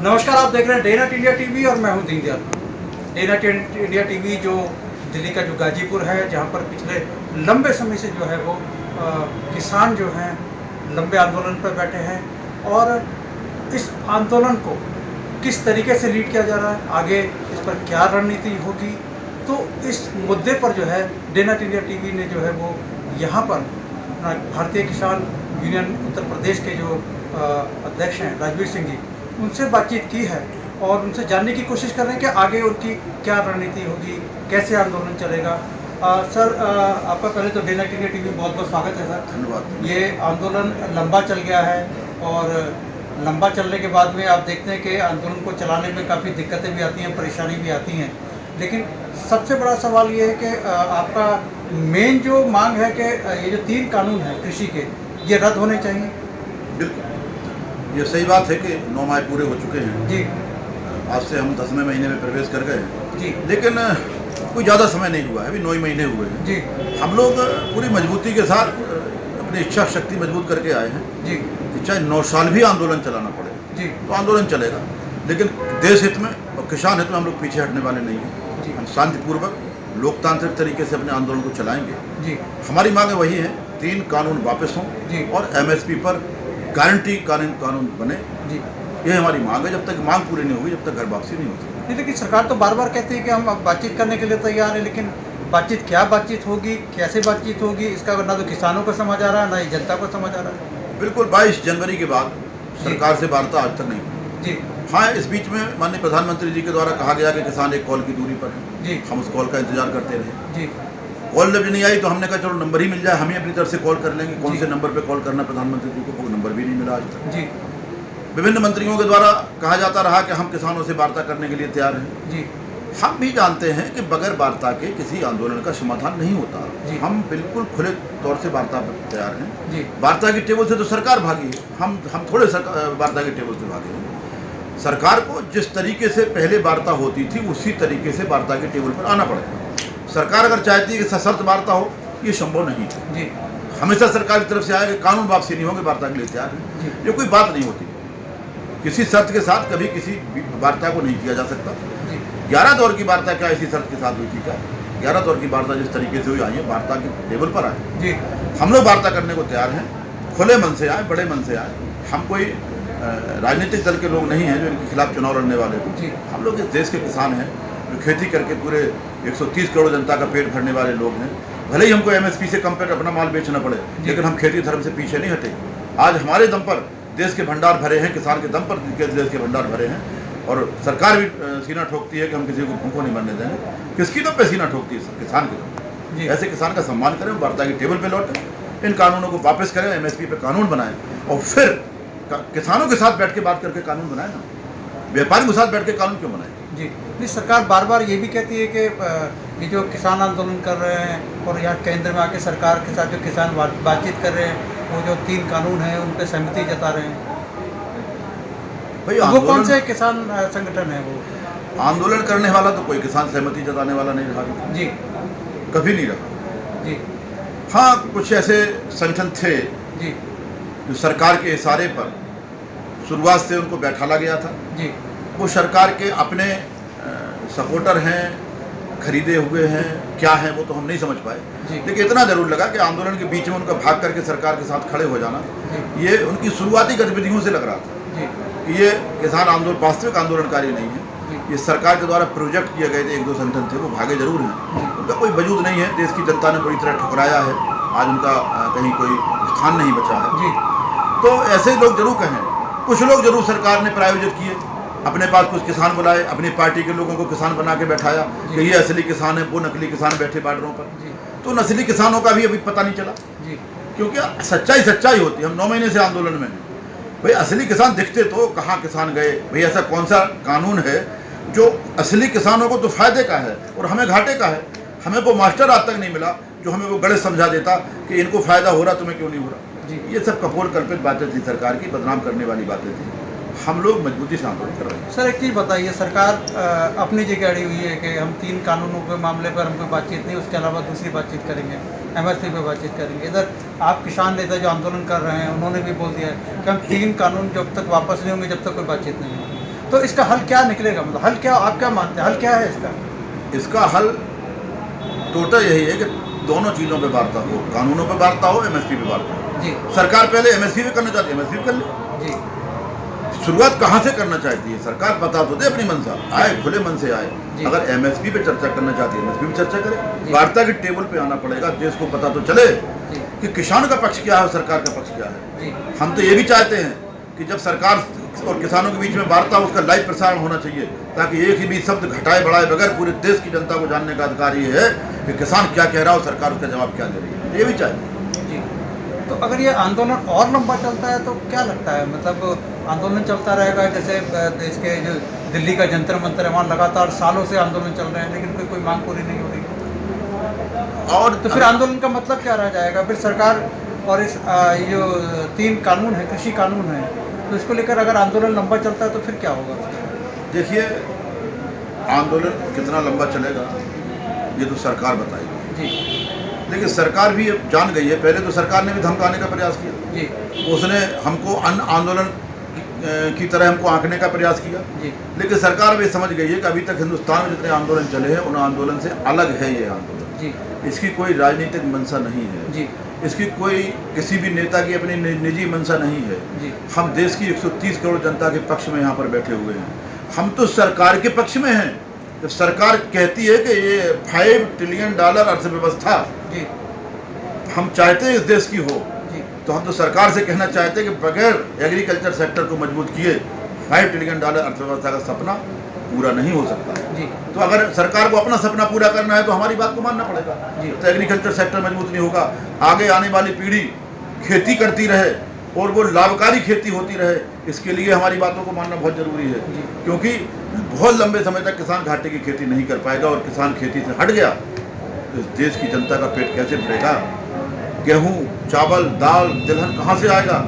नमस्कार, आप देख रहे हैं डे नाइट इंडिया टीवी और मैं हूं Deendayal. Day night India TV जो दिल्ली का जो गाजीपुर है, जहां पर पिछले लंबे समय से जो है वो किसान जो हैं लंबे आंदोलन पर बैठे हैं और इस आंदोलन को किस तरीके से लीड किया जा रहा है, आगे इस पर क्या रणनीति होगी, तो इस मुद्दे पर जो है डे नाइट इंडिया टीवी ने जो है वो यहाँ पर भारतीय किसान यूनियन उत्तर प्रदेश के जो अध्यक्ष हैं राजवीर सिंह जी, उनसे बातचीत की है और उनसे जानने की कोशिश कर रहे हैं कि आगे उनकी क्या रणनीति होगी, कैसे आंदोलन चलेगा। सर, आपका पहले तो डे नाइट इंडिया टीवी में बहुत बहुत स्वागत है सर। धन्यवाद। ये आंदोलन लंबा चल गया है और लंबा चलने के बाद में आप देखते हैं कि आंदोलन को चलाने में काफ़ी दिक्कतें भी आती हैं, परेशानी भी आती हैं, लेकिन सबसे बड़ा सवाल ये है कि आपका मेन जो मांग है कि ये जो 3 कानून हैं कृषि के, ये रद्द होने चाहिए। बिल्कुल, ये सही बात है कि 9 माह पूरे हो चुके हैं जी। आज से हम 10वें महीने में प्रवेश कर गए हैं जी। लेकिन कोई ज़्यादा समय नहीं हुआ है, अभी 9 ही महीने हुए हैं जी। हम लोग पूरी मजबूती के साथ अपनी इच्छा शक्ति मजबूत करके आए हैं जी। कि चाहे 9 साल भी आंदोलन चलाना पड़े जी। तो आंदोलन चलेगा, लेकिन देश हित में और किसान हित में हम लोग पीछे हटने वाले नहीं हैं। जी। हम शांतिपूर्वक लोकतांत्रिक तरीके से अपने आंदोलन को चलाएंगे। जी। हमारी मांगें वही हैं, 3 कानून वापस हों जी। और MSP पर गारंटी कानून बने। जी। ये हमारी मांग है। जब तक मांग पूरी नहीं होगी, जब तक घर वापसी नहीं होती। नहीं, लेकिन सरकार तो बार बार कहती है कि हम अब बातचीत करने के लिए तैयार है, लेकिन बातचीत क्या बातचीत होगी, कैसे बातचीत होगी, इसका ना तो किसानों को समझ आ रहा है, ना ही जनता को समझ आ रहा है। बिल्कुल, 22 जनवरी के बाद सरकार से वार्ता आज तक नहीं हुई। जी। हाँ, इस बीच में माननीय प्रधानमंत्री जी के द्वारा कहा गया कि किसान एक कॉल की दूरी पर है। जी। हम उस कॉल का इंतजार करते रहे। जी। कॉल जब नहीं आई तो हमने कहा चलो नंबर ही मिल जाए, हम ही अपनी तरफ से कॉल कर लेंगे। कौन जी। से नंबर पे कॉल करना प्रधानमंत्री जी को, वो नंबर भी नहीं मिला आज तक। जी। विभिन्न मंत्रियों के द्वारा कहा जाता रहा कि हम किसानों से वार्ता करने के लिए तैयार हैं। जी। हम भी जानते हैं कि बगैर वार्ता के किसी आंदोलन का समाधान नहीं होता। जी। हम बिल्कुल खुले तौर से वार्ता पर तैयार हैं। जी। वार्ता की टेबल से तो सरकार भागी है, हम थोड़े वार्ता की टेबल से भागे हैं। सरकार को जिस तरीके से पहले वार्ता होती थी उसी तरीके से वार्ता की टेबल पर आना पड़ेगा। सरकार अगर चाहती है कि सशर्त वार्ता हो, ये संभव नहीं है। जी। हमेशा सरकार की तरफ से आया कि कानून वापसी नहीं होंगे, वार्ता के लिए तैयार है। ये कोई बात नहीं होती। किसी शर्त के साथ कभी किसी वार्ता को नहीं किया जा सकता। 11 दौर की वार्ता क्या इसी शर्त के साथ हुई थी? क्या 11 दौर की वार्ता जिस तरीके से हुई, आई है वार्ता के टेबल पर आए। जी। हम लोग वार्ता करने को तैयार हैं, खुले मन से आए, बड़े मन से आए। हम कोई राजनीतिक दल के लोग नहीं हैं जो इनके खिलाफ चुनाव लड़ने वाले हैं। जी। हम लोग इस देश के किसान हैं जो खेती करके पूरे 130 करोड़ जनता का पेट भरने वाले लोग हैं। भले ही हमको MSP से कम पर अपना माल बेचना पड़े, लेकिन हम खेती धर्म से पीछे नहीं हटे। आज हमारे दम पर देश के भंडार भरे हैं, किसान के दम पर देश के भंडार भरे हैं और सरकार भी सीना ठोकती है कि हम किसी को भूखों नहीं मरने देंगे। किसकी दम पे सीना ठोकती है? किसान के दम पे। ऐसे किसान का सम्मान करें, वार्ता की टेबल पे लौटें, इन कानूनों को वापस करें, MSP पे कानून बनाएं और फिर किसानों के साथ बैठ के बात करके कानून बनाए ना। व्यापारियों के साथ बैठ के कानून क्यों बनाए? जी। नहीं, सरकार बार बार ये भी कहती है कि ये जो किसान आंदोलन कर रहे हैं और यहाँ केंद्र में आके सरकार के साथ जो किसान बातचीत कर रहे हैं, वो जो 3 कानून हैं उन पर सहमति जता रहे हैं। भाई वो कौन से किसान संगठन है? वो आंदोलन करने वाला तो कोई किसान सहमति जताने वाला नहीं रहा। जी। कभी नहीं रहा। जी। हाँ, कुछ ऐसे संगठन थे जी। जो सरकार के इशारे पर शुरुआत से उनको बैठाला गया था। जी। वो सरकार के अपने सपोर्टर हैं, खरीदे हुए हैं, क्या हैं वो तो हम नहीं समझ पाए। लेकिन इतना जरूर लगा कि आंदोलन के बीच में उनका भाग करके सरकार के साथ खड़े हो जाना, ये उनकी शुरुआती गतिविधियों से लग रहा था कि ये किसान आंदोलन वास्तविक आंदोलनकारी नहीं है। ये सरकार के द्वारा प्रोजेक्ट किए गए थे, 1-2 संगठन थे, वो भागे जरूर हैं, उनका कोई वजूद नहीं है। देश की जनता ने पूरी तरह ठुकराया है, आज उनका कहीं कोई स्थान नहीं बचा है। तो ऐसे लोग जरूर कहें, कुछ लोग जरूर सरकार ने प्रायोजित किए, अपने पास कुछ किसान बुलाए, अपनी पार्टी के लोगों को किसान बना के बैठाया कि ये असली किसान है, वो नकली किसान बैठे बॉर्डरों पर। तो नस्ली किसानों का भी अभी पता नहीं चला, क्योंकि सच्चाई होती है। हम 9 महीने से आंदोलन में हैं। भाई असली किसान दिखते तो कहाँ किसान गए? भाई ऐसा कौन सा कानून है जो असली किसानों को तो फायदे का है और हमें घाटे का है? हमें वो मास्टर आज तक नहीं मिला जो हमें वो गलत समझा देता कि इनको फायदा हो रहा, तुम्हें क्यों नहीं हो रहा। ये सब कपोल कल्पित बातें थी, सरकार की बदनाम करने वाली बातें थी। हम लोग मजबूती से आंदोलन कर रहे हैं। सर, एक चीज़ बताइए, सरकार अपनी जगह अड़ी हुई है कि हम 3 कानूनों के मामले पर हम कोई बातचीत नहीं, उसके अलावा दूसरी बातचीत करेंगे, MSP पे बातचीत करेंगे। इधर आप किसान नेता जो आंदोलन कर रहे हैं उन्होंने भी बोल दिया है कि हम 3 कानून जब तक वापस नहीं होंगे जब तक कोई बातचीत नहीं होगी। तो इसका हल क्या निकलेगा, मतलब हल क्या, आप क्या मानते हैं, हल क्या है इसका? इसका हल टोटल यही है कि दोनों चीज़ों पे वार्ता हो, कानूनों पे वार्ता हो, एमएसपी पे वार्ता हो। जी सरकार पहले एमएसपी पे करना चाहती है, एमएसपी कर ले। जी शुरुआत कहाँ से करना चाहती है सरकार, बता तो दे अपनी मंशा, आए खुले मन से आए। जी। अगर एमएसपी पे चर्चा करना चाहती है, एमएसपी पे चर्चा जी। करे, वार्ता के टेबल पे आना पड़ेगा, देश को पता तो चले जी कि किसान का पक्ष क्या है और सरकार का पक्ष क्या है। जी हम तो ये भी चाहते हैं कि जब सरकार और किसानों के बीच में वार्ता, उसका लाइव प्रसारण होना चाहिए, ताकि एक ही भी शब्द घटाए बढ़ाए बगैर पूरे देश की जनता को जानने का अधिकार ये है कि किसान क्या कह रहा है और सरकार उसका जवाब क्या दे रही है। ये भी चाहते हैं। जी। तो अगर ये आंदोलन और लंबा चलता है तो क्या लगता है, मतलब आंदोलन चलता रहेगा, जैसे देश के जो दिल्ली का जंतर मंतर है वहाँ लगातार सालों से आंदोलन चल रहे हैं लेकिन कोई मांग पूरी नहीं हो रही, और तो फिर आंदोलन का मतलब क्या रह जाएगा? फिर सरकार और इस जो 3 कानून है, कृषि कानून है, तो इसको लेकर अगर आंदोलन लंबा चलता है तो फिर क्या होगा? देखिए, आंदोलन कितना लंबा चलेगा ये तो सरकार बताएगी जी लेकिन सरकार भी अब जान गई है। पहले तो सरकार ने भी धमकाने का प्रयास किया, जी उसने हमको अन्य आंदोलन की तरह हमको आंकने का प्रयास किया, जी लेकिन सरकार भी समझ गई है कि अभी तक हिंदुस्तान में जितने आंदोलन चले हैं उन आंदोलन से अलग है ये आंदोलन। जी इसकी कोई राजनीतिक मंशा नहीं है, जी इसकी कोई किसी भी नेता की अपनी निजी मंशा नहीं है। जी हम देश की 130 करोड़ जनता के पक्ष में यहाँ पर बैठे हुए हैं। हम तो सरकार के पक्ष में हैं। जब सरकार कहती है कि ये $5 ट्रिलियन अर्थव्यवस्था जी हम चाहते हैं इस देश की हो, जी तो हम तो सरकार से कहना चाहते हैं कि बगैर एग्रीकल्चर सेक्टर को मजबूत किए $5 ट्रिलियन अर्थव्यवस्था का सपना पूरा नहीं हो सकता। जी तो अगर सरकार को अपना सपना पूरा करना है तो हमारी बात को मानना पड़ेगा। जी। तो एग्रीकल्चर सेक्टर मजबूत नहीं होगा, आगे आने वाली पीढ़ी खेती करती रहे और वो लाभकारी खेती होती रहे, इसके लिए हमारी बातों को मानना बहुत जरूरी है। जी। क्योंकि बहुत लंबे समय तक किसान घाटे की खेती नहीं कर पाएगा और किसान खेती से हट गया तो इस देश की जनता का पेट कैसे भरेगा? गेहूं, चावल, दाल, तिलहन कहाँ से आएगा?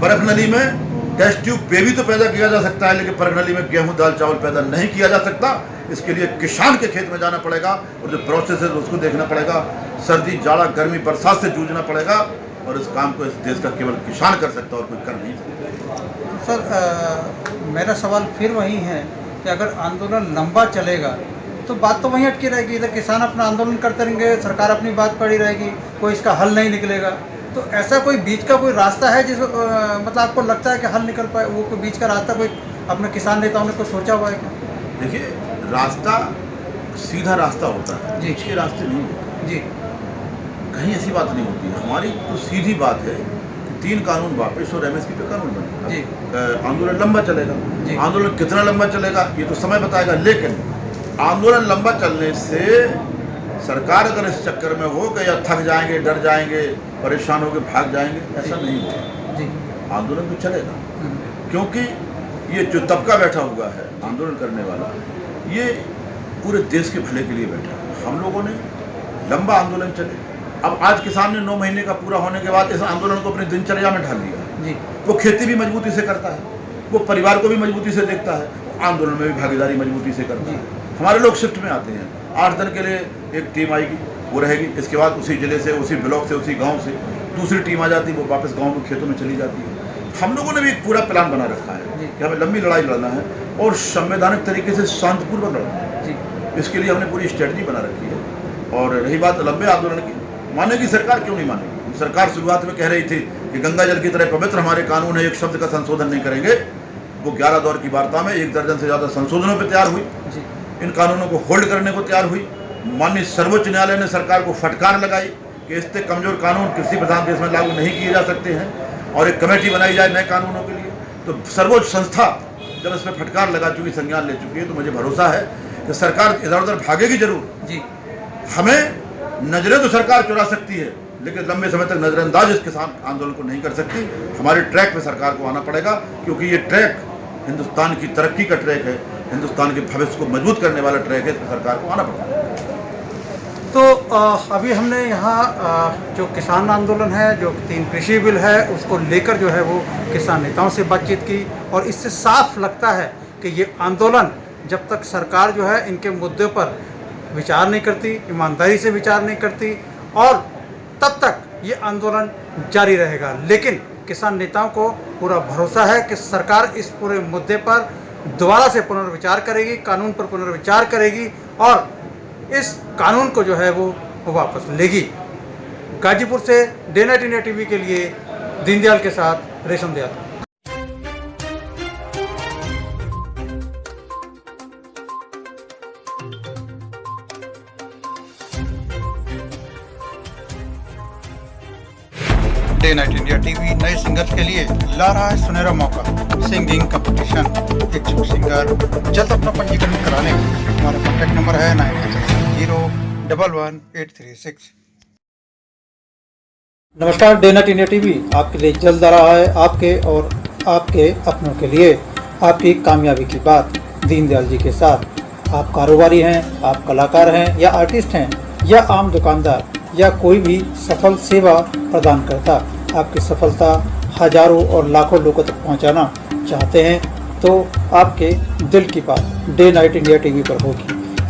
परखनली में टेस्ट ट्यूब बेबी तो पैदा किया जा सकता है, लेकिन परखनली में गेहूं, दाल, चावल पैदा नहीं किया जा सकता। इसके लिए किसान के खेत में जाना पड़ेगा और जो प्रोसेस है उसको देखना पड़ेगा। सर्दी, जाड़ा, गर्मी, बरसात से जूझना पड़ेगा और इस काम को इस देश का केवल किसान कर सकता है और कोई कर नहीं सकता। सर, मेरा सवाल फिर वही है कि अगर आंदोलन लंबा चलेगा तो बात तो वहीं अटकी रहेगी, इधर किसान अपना आंदोलन करते रहेंगे, सरकार अपनी बात पड़ी रहेगी, कोई इसका हल नहीं निकलेगा। तो ऐसा कोई बीच का कोई रास्ता है जिस मतलब आपको लगता है कि हल निकल पाए, वो कोई बीच का रास्ता कोई अपने किसान नेताओं ने कुछ सोचा हुआ है क्या? देखिए, रास्ता सीधा रास्ता होता है, जी। बीच के रास्ते नहीं होते। जी कहीं ऐसी बात नहीं होती है। हमारी तो सीधी बात है कि 3 कानून वापस और एमएसपी पे कानून बनेगा। जी। आंदोलन लंबा चलेगा। जी। आंदोलन कितना लंबा चलेगा ये तो समय बताएगा, लेकिन आंदोलन लंबा चलने से सरकार अगर इस चक्कर में हो कि या थक जाएंगे, डर जाएंगे, परेशान होकर भाग जाएंगे, ऐसा नहीं होगा। जी आंदोलन तो चलेगा, क्योंकि ये जो तबका बैठा हुआ है आंदोलन करने वाला, ये पूरे देश के भले के लिए बैठा है। हम लोगों ने लंबा आंदोलन चले, अब आज किसान ने 9 महीने का पूरा होने के बाद इस आंदोलन को अपनी दिनचर्या में ढाल लिया। जी वो खेती भी मजबूती से करता है, वो परिवार को भी मजबूती से देखता है, आंदोलन में भी भागीदारी मजबूती से करता है। हमारे लोग शिफ्ट में आते हैं, 8 दिन के लिए एक टीम आएगी, वो रहेगी, इसके बाद उसी जिले से, उसी ब्लॉक से, उसी गांव से दूसरी टीम आ जाती है, वो वापस गांव में खेतों में चली जाती है। हम लोगों ने भी एक पूरा प्लान बना रखा है कि हमें लंबी लड़ाई लड़ना है और संवैधानिक तरीके से शांतिपूर्वक लड़ना है। जी इसके लिए हमने पूरी स्ट्रेटजी बना रखी है। और रही बात लंबे आंदोलन की, मानेगी सरकार, क्यों नहीं मानेगी? सरकार शुरुआत में कह रही थी कि गंगा जल की तरह पवित्र हमारे कानून है, एक शब्द का संशोधन नहीं करेंगे। वो 11 दौर की वार्ता में 1 दर्जन से ज़्यादा संशोधनों पर तैयार हुई, इन कानूनों को होल्ड करने को तैयार हुई। माननीय सर्वोच्च न्यायालय ने सरकार को फटकार लगाई कि इससे कमजोर कानून कृषि प्रधान देश में लागू नहीं किए जा सकते हैं और एक कमेटी बनाई जाए नए कानूनों के लिए। तो सर्वोच्च संस्था जब इसमें फटकार लगा चुकी, संज्ञान ले चुकी है, तो मुझे भरोसा है कि सरकार इधर उधर भागेगी जरूर। जी हमें नजरें तो सरकार चुरा सकती है, लेकिन लंबे समय तक नजरअंदाज इस किसान आंदोलन को नहीं कर सकती। हमारे ट्रैक पे सरकार को आना पड़ेगा, क्योंकि ये ट्रैक हिंदुस्तान की तरक्की का ट्रैक है, हिंदुस्तान के भविष्य को मजबूत करने वाला ट्रैक है, इस पर सरकार को आना पड़ेगा। तो अभी हमने यहाँ जो किसान आंदोलन है, जो 3 कृषि बिल है, उसको लेकर जो है वो किसान नेताओं से बातचीत की और इससे साफ लगता है कि ये आंदोलन जब तक सरकार जो है इनके मुद्दे पर विचार नहीं करती, ईमानदारी से विचार नहीं करती, और तब तक ये आंदोलन जारी रहेगा। लेकिन किसान नेताओं को पूरा भरोसा है कि सरकार इस पूरे मुद्दे पर दोबारा से पुनर्विचार करेगी, कानून पर पुनर्विचार करेगी और इस कानून को जो है वो वापस लेगी। गाजीपुर से डे नाइट इंडिया टीवी के लिए दीनदयाल के साथ रेशम Dayal. Day night India TV नए सिंगर्स के लिए ला रहा है सुनहरा मौका, सिंगिंग कंपटीशन। इच्छुक सिंगर जल्द अपना पंजीकरण करा लें। हमारा कॉन्टैक्ट नंबर है 9801111836। नमस्कार, डे नाइट इंडिया टीवी आपके लिए जल्द आ रहा है, आपके और आपके अपनों के लिए आपकी कामयाबी की बात दीनदयाल जी के साथ। आप कारोबारी हैं, आप कलाकार हैं या आर्टिस्ट हैं या आम दुकानदार या कोई भी सफल सेवा प्रदान करता, आपकी सफलता हजारों और लाखों लोगों तक पहुंचाना चाहते हैं तो आपके दिल की बात डे नाइट इंडिया टीवी पर होगी,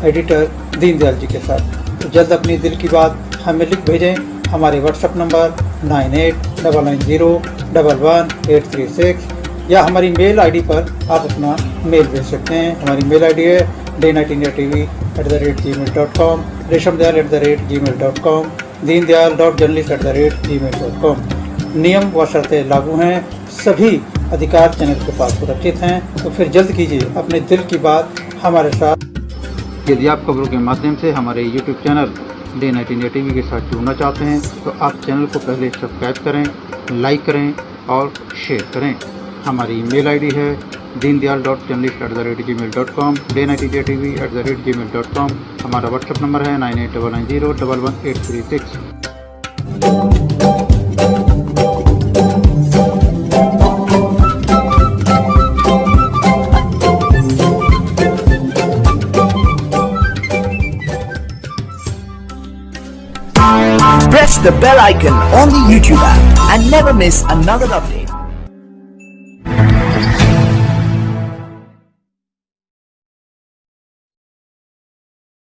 एडिटर दीनदयाल जी के साथ। तो जल्द अपनी दिल की बात हमें लिख भेजें हमारे व्हाट्सएप नंबर 9899011836 या हमारी मेल आईडी पर आप अपना मेल भेज सकते हैं। हमारी मेल आईडी है daynightindiatv@gmail.com, reshamdayal@gmail.com, dindayal.journalist@gmail.com। नियम व शर्तें लागू हैं, सभी अधिकार चैनल के पास सुरक्षित हैं। तो फिर जल्द कीजिए अपने दिल की बात हमारे साथ। यदि आप खबरों के माध्यम से हमारे YouTube channel day night India TV के साथ जुड़ना चाहते हैं तो आप चैनल को पहले सब्सक्राइब करें, लाइक करें और शेयर करें। हमारी ईमेल आईडी है dindayal.journalist@gmail.com, daynightindiatv@gmail.com। हमारा व्हाट्सएप नंबर है 9899011836। Press the bell icon on the YouTube app and never miss another update.